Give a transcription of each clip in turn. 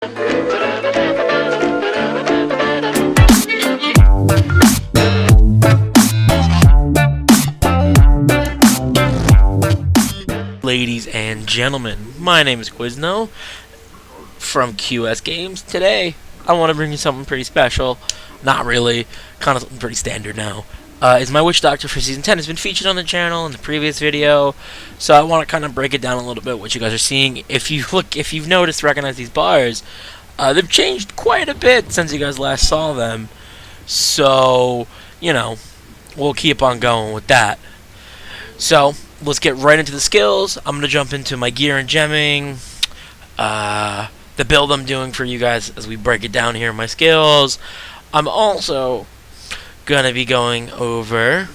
Ladies and gentlemen, my name is Quizno from QS Games. Today, I want to bring you something pretty special. Not really, kind of something pretty standard now. Is my Witch Doctor for Season 10 has been featured on the channel in the previous video, so I want to kind of break it down a little bit, what you guys are seeing. If you've noticed, recognize these bars, they've changed quite a bit since you guys last saw them. So, you know, we'll keep on going with that. So, let's get right into the skills. I'm going to jump into my gear and gemming, the build I'm doing for you guys as we break it down here in my skills. I'm also going to be going over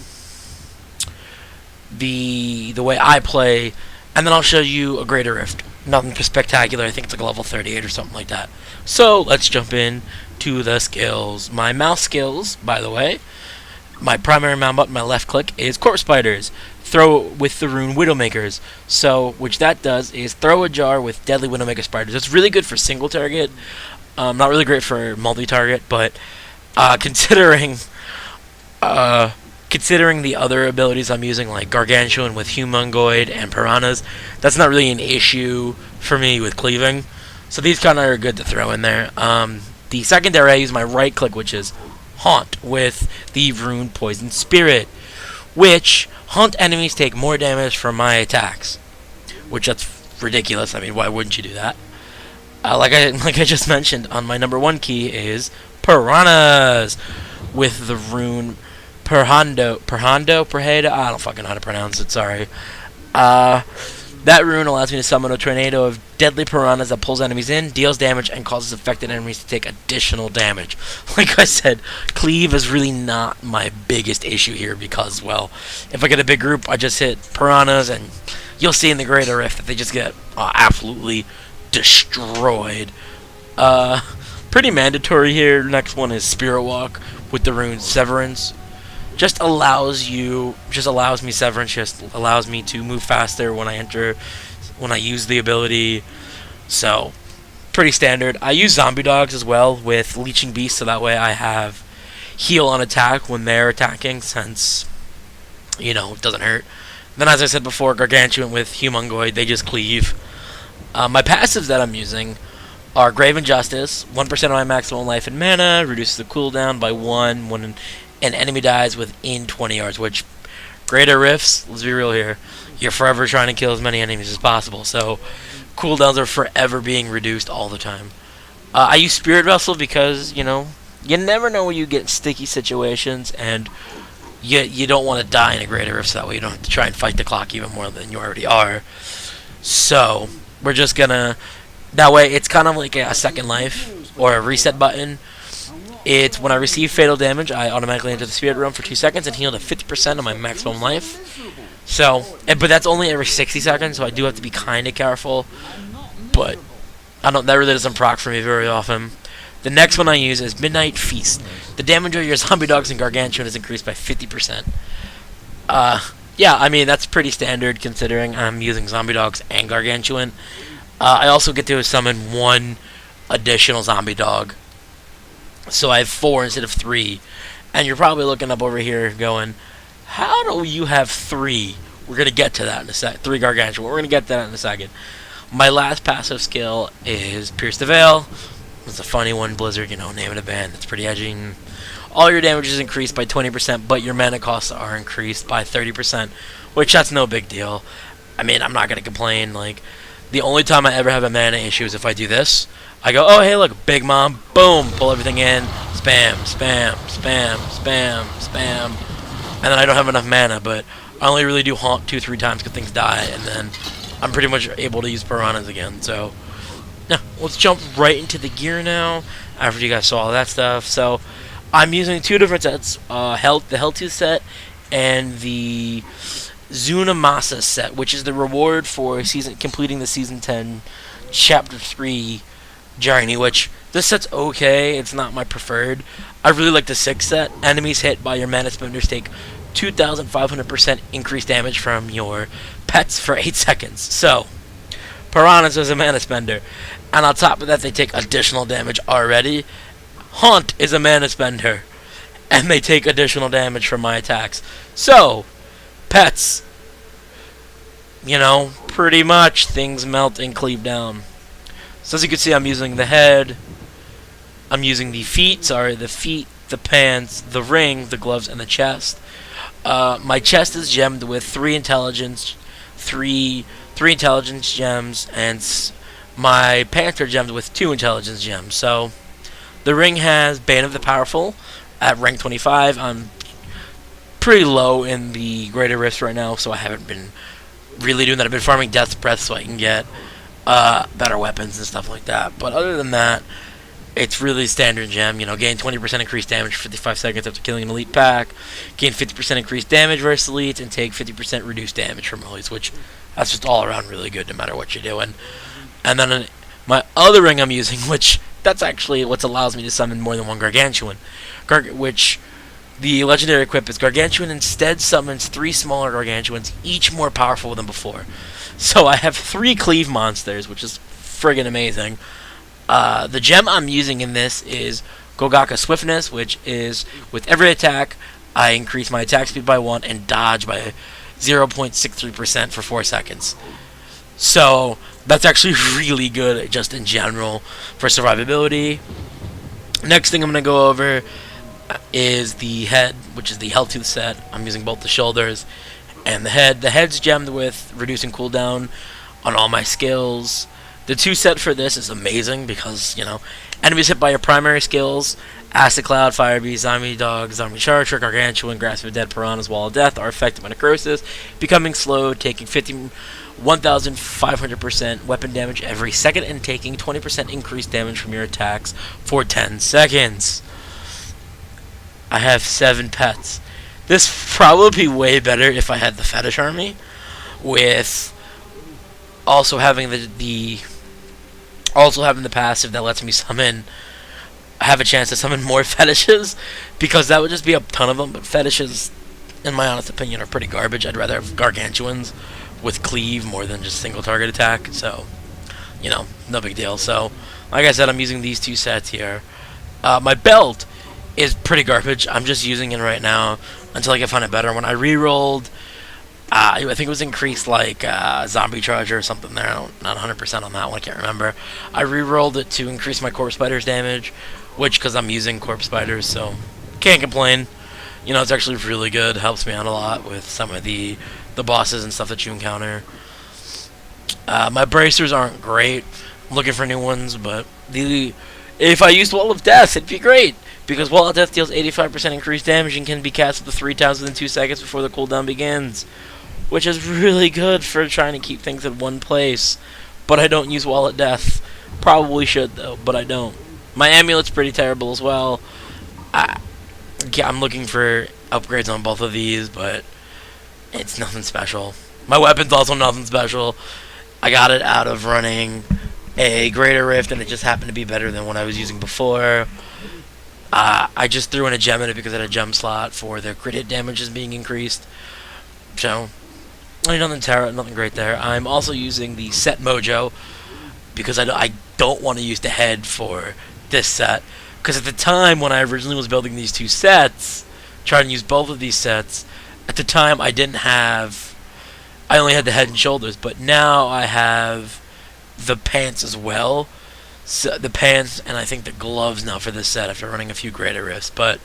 the way I play, and then I'll show you a Greater Rift. Nothing spectacular. I think it's like a level 38 or something like that. So, let's jump in to the skills. My mouse skills, by the way, my primary mouse button, my left click, is Corpse Spiders. Throw with the rune Widowmakers. So, which that does is throw a jar with deadly Widowmaker spiders. It's really good for single target. Not really great for multi-target, but considering the other abilities I'm using, like Gargantuan with Humongoid and Piranhas, that's not really an issue for me with cleaving. So these kind of are good to throw in there. The secondary, I use my right click, which is Haunt with the rune Poison Spirit, which haunt enemies take more damage from my attacks, which that's ridiculous. I mean, why wouldn't you do that? Like I just mentioned, on my number 1 key is Piranhas with the rune Perhando. I don't fucking know how to pronounce it. Sorry. That rune allows me to summon a tornado of deadly piranhas that pulls enemies in, deals damage, and causes affected enemies to take additional damage. Like I said, cleave is really not my biggest issue here because, well, if I get a big group, I just hit piranhas, and you'll see in the Greater Rift that they just get absolutely destroyed. Pretty mandatory here. Next one is Spirit Walk with the rune Severance. Just allows me Severance, just allows me to move faster when I use the ability. So, pretty standard. I use Zombie Dogs as well with Leeching Beast, so that way I have heal on attack when they're attacking, since, you know, it doesn't hurt. Then, as I said before, Gargantuan with Humongoid, they just cleave. My passives that I'm using are Graven Justice, 1% of my maximum life and mana, reduces the cooldown by 1 when an enemy dies within 20 yards, which, Greater Rifts, let's be real here, you're forever trying to kill as many enemies as possible, so cooldowns are forever being reduced all the time. I use Spirit Vessel because, you know, you never know when you get in sticky situations, and you don't want to die in a Greater Rift, so that way you don't have to try and fight the clock even more than you already are. So, we're just gonna, that way it's kind of like a second life, or a reset button. It's when I receive fatal damage, I automatically enter the Spirit Realm for 2 seconds and heal to 50% of my maximum life. So, but that's only every 60 seconds, so I do have to be kind of careful. But that really doesn't proc for me very often. The next one I use is Midnight Feast. The damage of your Zombie Dogs and Gargantuan is increased by 50%. Yeah, I mean, that's pretty standard considering I'm using Zombie Dogs and Gargantuan. I also get to summon 1 additional Zombie Dog. So I have 4 instead of 3. And you're probably looking up over here going, how do you have 3? We're going to get to that in a sec. 3 Gargantuan. We're going to get to that in a second. My last passive skill is Pierce the Veil. It's a funny one, Blizzard, you know, name it a band. It's pretty edgy. All your damage is increased by 20%, but your mana costs are increased by 30%, which that's no big deal. I mean, I'm not going to complain. Like, the only time I ever have a mana issue is if I do this. I go, oh, hey, look, Big Mom, boom, pull everything in, spam, spam, spam, spam, spam, and then I don't have enough mana, but I only really do Haunt 2-3 times because things die, and then I'm pretty much able to use Piranhas again. So, now, let's jump right into the gear now, after you guys saw all that stuff. So, I'm using 2 different sets, the Helltooth set and the Zunamasa set, which is the reward for completing the Season 10 Chapter 3 journey, which this set's okay. It's not my preferred. I really like the 6 set. Enemies hit by your mana spenders take 2,500% increased damage from your pets for 8 seconds. So, Piranhas was a mana spender. And on top of that, they take additional damage already. Haunt is a mana spender, and they take additional damage from my attacks. So, pets, you know, pretty much things melt and cleave down. So as you can see, I'm using the head, I'm using the feet, the pants, the ring, the gloves, and the chest. My chest is gemmed with three intelligence gems, and my pants are gemmed with 2 intelligence gems. So the ring has Bane of the Powerful at rank 25. I'm pretty low in the Greater Rifts right now, so I haven't been really doing that. I've been farming Death's Breath so I can get better weapons and stuff like that. But other than that, it's really standard gem. You know, gain 20% increased damage for 55 seconds after killing an elite pack, gain 50% increased damage versus elites, and take 50% reduced damage from elites, which that's just all around really good no matter what you're doing. And then my other ring I'm using, which that's actually what allows me to summon more than one Gargantuan, which the legendary equip is Gargantuan instead summons 3 smaller Gargantuans, each more powerful than before. So I have 3 cleave monsters, which is friggin' amazing. The gem I'm using in this is Gogaka Swiftness, which is with every attack, I increase my attack speed by 1 and dodge by 0.63% for 4 seconds. So that's actually really good just in general for survivability. Next thing I'm going to go over is the head, which is the Helltooth set. I'm using both the shoulders and the head. The head's gemmed with reducing cooldown on all my skills. The 2 set for this is amazing because, you know, enemies hit by your primary skills, Acid Cloud, Fire Beast, Zombie Dog, Zombie Charger, Gargantuan, Grasp of Dead, Piranhas, Wall of Death are affected by necrosis, becoming slowed, taking 1,500% weapon damage every second, and taking 20% increased damage from your attacks for 10 seconds. I have 7 pets. This would probably be way better if I had the Fetish Army, with also having the passive that lets me have a chance to summon more fetishes, because that would just be a ton of them. But fetishes, in my honest opinion, are pretty garbage. I'd rather have Gargantuans with cleave more than just single target attack. So, you know, no big deal. So, like I said, I'm using these 2 sets here. My belt is pretty garbage. I'm just using it right now until I can find a better one. I re-rolled. I think it was increased like Zombie Charger or something there. I'm not 100% on that one. I can't remember. I re-rolled it to increase my Corpse Spider's damage, which, because I'm using Corpse Spiders, so can't complain. You know, it's actually really good. Helps me out a lot with some of the bosses and stuff that you encounter. My bracers aren't great. I'm looking for new ones, but if I used Wall of Death, it'd be great, because Wall of Death deals 85% increased damage and can be cast up to 3 times within 2 seconds before the cooldown begins, which is really good for trying to keep things in one place. But I don't use Wall of Death. Probably should, though, but I don't. My amulet's pretty terrible as well. I'm looking for upgrades on both of these, but it's nothing special. My weapon's also nothing special. I got it out of running a Greater Rift, and it just happened to be better than what I was using before. I just threw in a gem in it because I had a gem slot for the crit hit damages being increased. So, nothing great there. I'm also using the Set Mojo because I don't want to use the head for this set. Because at the time when I originally was building these 2 sets, trying to use both of these sets, at the time I only had the head and shoulders, but now I have the pants as well. So the pants and I think the gloves now for this set after running a few Greater Rifts. But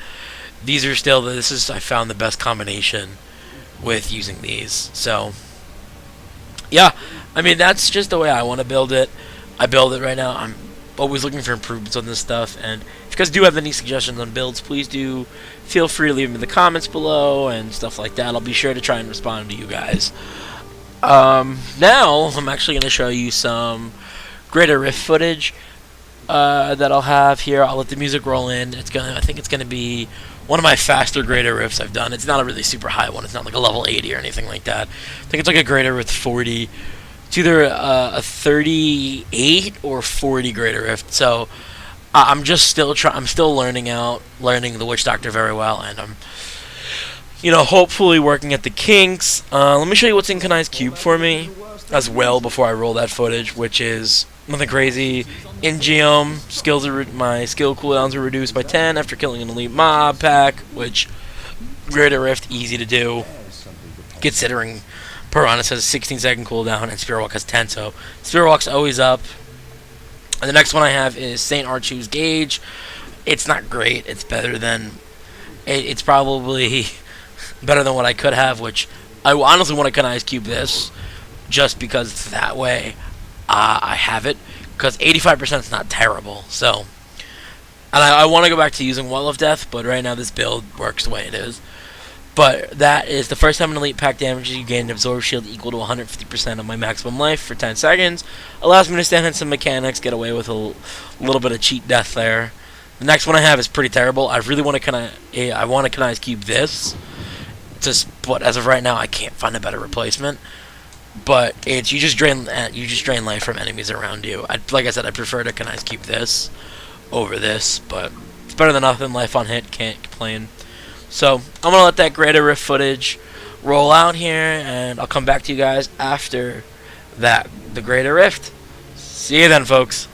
these are still, I found the best combination with using these. So, yeah, I mean, that's just the way I want to build it. I build it right now. I'm always looking for improvements on this stuff, and if you guys do have any suggestions on builds, please do feel free to leave them in the comments below and stuff like that. I'll be sure to try and respond to you guys. Now I'm actually going to show you some Greater Rift footage that I'll have here. I'll let the music roll in. I think it's gonna be one of my faster Greater Rifts I've done. It's not a really super high one. It's not like a level 80 or anything like that. I think it's like a Greater Rift 40. It's either a 38 or 40 Greater Rift. So I'm still learning the Witch Doctor very well, and I'm, hopefully working at the kinks. Let me show you what's in Kanai's cube for me as well before I roll that footage, which is Nothing crazy. In Geom, my skill cooldowns are reduced by 10 after killing an elite mob pack, which Greater Rift easy to do, considering Piranhas has a 16-second cooldown and Spearwalk has 10, so Spearwalk's always up. And the next one I have is Saint Archu's Gauge. It's not great. It's better than. It's probably better than what I could have, which I honestly want to kind of ice cube this, just because it's that way. I have it, because 85% is not terrible. So, and I want to go back to using Wall of Death, but right now this build works the way it is. But that is the first time an elite pack damages you gain an absorb shield equal to 150% of my maximum life for 10 seconds. Allows me to stand in some mechanics, get away with a little bit of cheat death there. The next one I have is pretty terrible. I really want to I want to ice cube this. But as of right now, I can't find a better replacement. But it's you just drain life from enemies around you. Like I said, I prefer to ice cube this over this, but it's better than nothing. Life on hit, can't complain. So I'm gonna let that Greater Rift footage roll out here, and I'll come back to you guys after that, the Greater Rift. See you then, folks.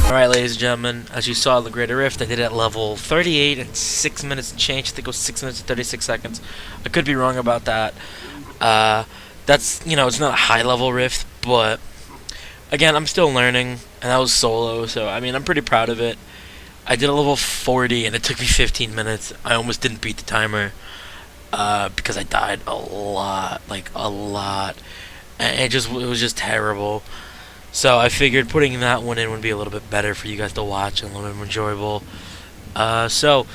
Alright, ladies and gentlemen, as you saw in the Greater Rift, I did it at level 38 and 6 minutes and change. I think it was 6 minutes and 36 seconds. I could be wrong about that. That's, you know, it's not a high level Rift, but again, I'm still learning, and that was solo, so I mean, I'm pretty proud of it. I did a level 40 and it took me 15 minutes. I almost didn't beat the timer because I died a lot, like a lot, and it was just terrible. So I figured putting that one in would be a little bit better for you guys to watch and a little bit more enjoyable. So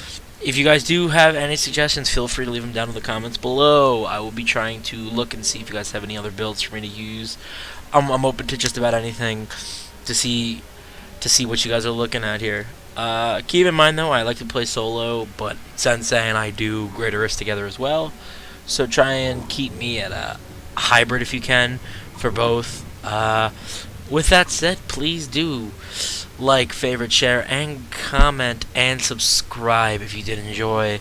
if you guys do have any suggestions, feel free to leave them down in the comments below. I will be trying to look and see if you guys have any other builds for me to use. I'm open to just about anything to see what you guys are looking at here. Keep in mind though, I like to play solo, but Sensei and I do Greater Rifts together as well. So try and keep me at a hybrid if you can for both. With that said, please do like, favorite, share, and comment, and subscribe if you did enjoy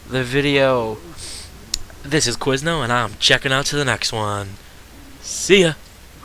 the video. This is Quizno, and I'm checking out to the next one. See ya!